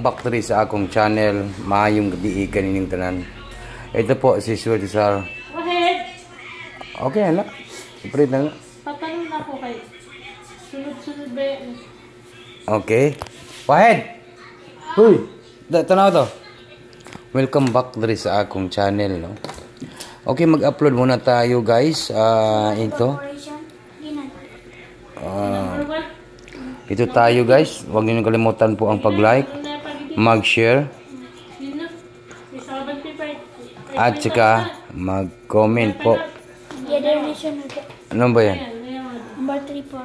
Back diri sa akong channel, maayong gabi kanining tanan. Ito po si Swerte Sar. Go ahead. Okay na. Siyempre na. Patanong na po kay sunod-sunod ba yan? Okay. Wahed. Huy. Tanaw to. Welcome back diri sa akong channel, no. Okay, mag-upload muna tayo, guys. Ito tayo, guys. Huwag niyo kalimutan po ang pag-like, mag-share, at saka mag-comment po. Ano ba yan? Number 3 po.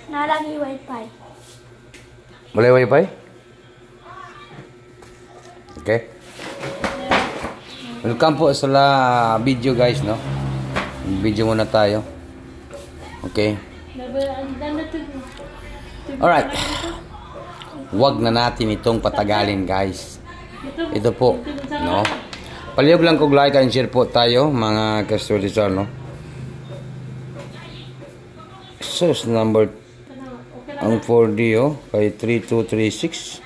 Nalagi wifi. Boleh wifi? Okay. Welcome po sa video, guys, no? Video muna tayo. Okay. Alright. Huwag na natin itong patagalin, guys. Ito po, no? Palihog lang kog like and share po tayo, mga kasulisar, no? Source number ang 4D, oh, kay 3236.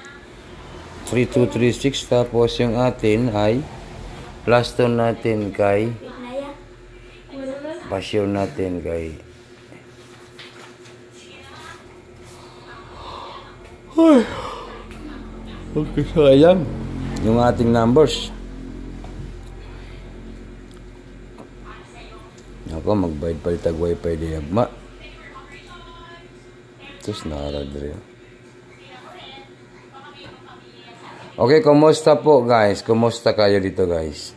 3236, tapos yung atin ay plus 2 natin kay pasyon natin kay okay, sayang yung ating numbers. Ako magbayad pa tag wifi di agma. Tapos narad rin. Okay, kumusta po, guys? Kumusta kayo dito, guys?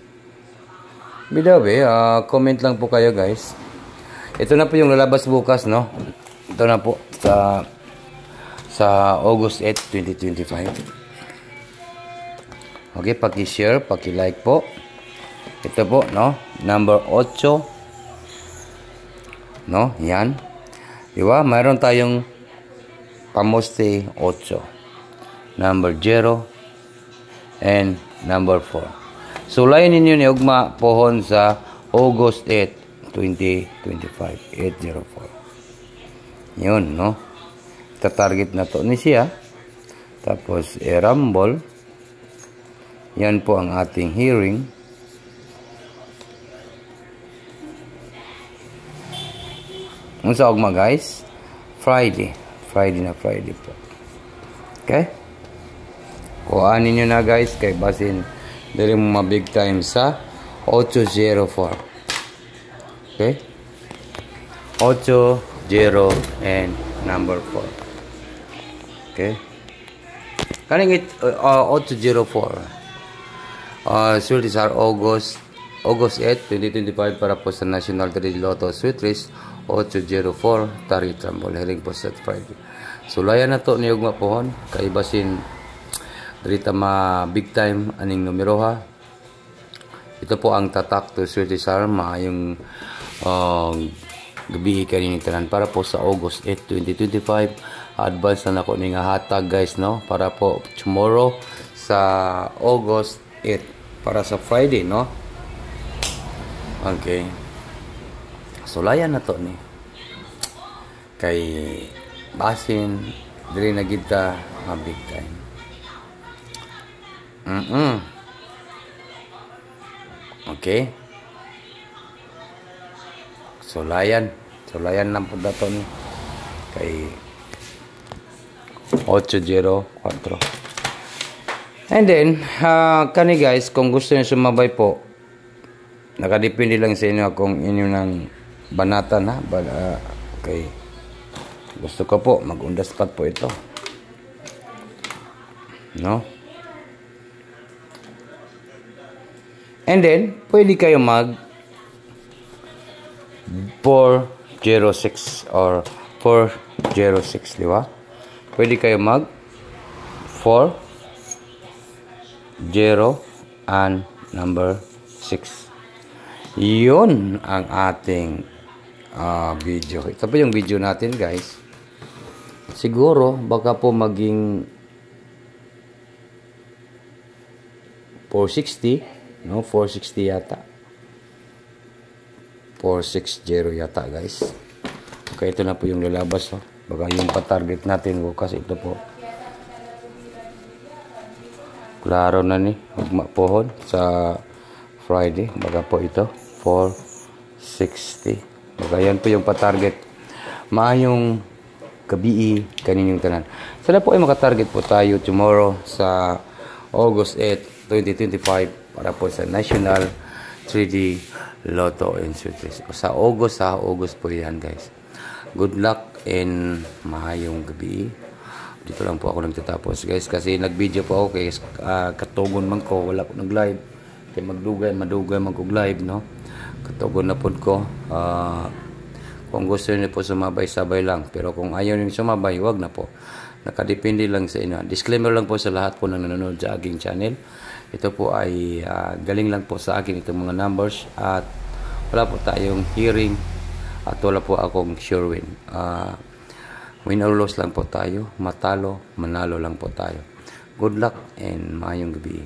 Bidawi, comment lang po kayo, guys. Ito na po yung lalabas bukas, no? Ito na po sa August 8, 2025. Okay, paki-share, paki-like po. Ito po, no? Number 8. No? Yan. Diba? Mayroon tayong pamoste 8. Number 0 and number 4. So, layan ninyo ni ugma pohon sa August 8, 2025. 804. Yun, no? Tatarget na to ni siya. Tapos, rumble. Yan po ang ating hearing. Ano sa ugma, guys? Friday. Friday po. Okay? Kuhaan ninyo na, guys. Kay basin dari mo mabig time sa 804. Okay? 80 and number 4. Okay? Kaning 804. Swerte Sar August 8, 2025 para po sa National Trade Lotto Sweet Race 804 Target Rumble. Hiling po sa Friday. So, layan na to niyog mapohon. Kay basin Rita ma big time aning numero, ha. Ito po ang tatak to Swerte Sar yung gabi kanini tanan para po sa August 8, 2025. Advance na nako ning hatag, guys, no, para po tomorrow sa August 8 para sa Friday, no. Okay. So layan na to ni kay basin dili na kita ma big time. Okay. So layan lang po dato ni kay 804. And then kani, guys, kung gusto niyo sumabay po, nakadepende lang sa inyo kung inyo nang banatan, ha. Okay. Gusto ko po mag-undas pat po ito, no. And then, pwede kayo mag 406 or 406, di ba? Pwede kayo mag 4, 0, and number 6. Yun ang ating video. Ito po yung video natin, guys. Siguro, baka po maging 460. No, 460 yata. 460 yata, guys. Kaya ito na po yung lalabas. Oh. Baka yung pa-target natin bukas ito po. Klaro na ni. Ugma pohon sa Friday. Baka po ito. 460. Baka yan po yung pa-target. Maayong gabi kaninyong tanan. Sana po ay makatarget po tayo tomorrow sa August 8, 2025 para po sa National 3D Lotto Entries. Sa August po yan guys. Good luck and mahayong gabi. Dito lang po ako nagtatapos guys kasi nag-video po ako kay katugon man ko, wala po nag-live. Kaya madugay man ko live no. Katugon na po ko. Kung gusto niyo po sumabay, sabay lang. Pero kung ayaw niyo sumabay, wag na po. Nakadepende lang sa inyo. Disclaimer lang po sa lahat po na nanonood sa aking channel. Ito po ay galing lang po sa akin itong mga numbers. At wala po tayong hearing. At wala po akong sure win. Win or loss lang po tayo. Matalo, manalo lang po tayo. Good luck and maayong gabi.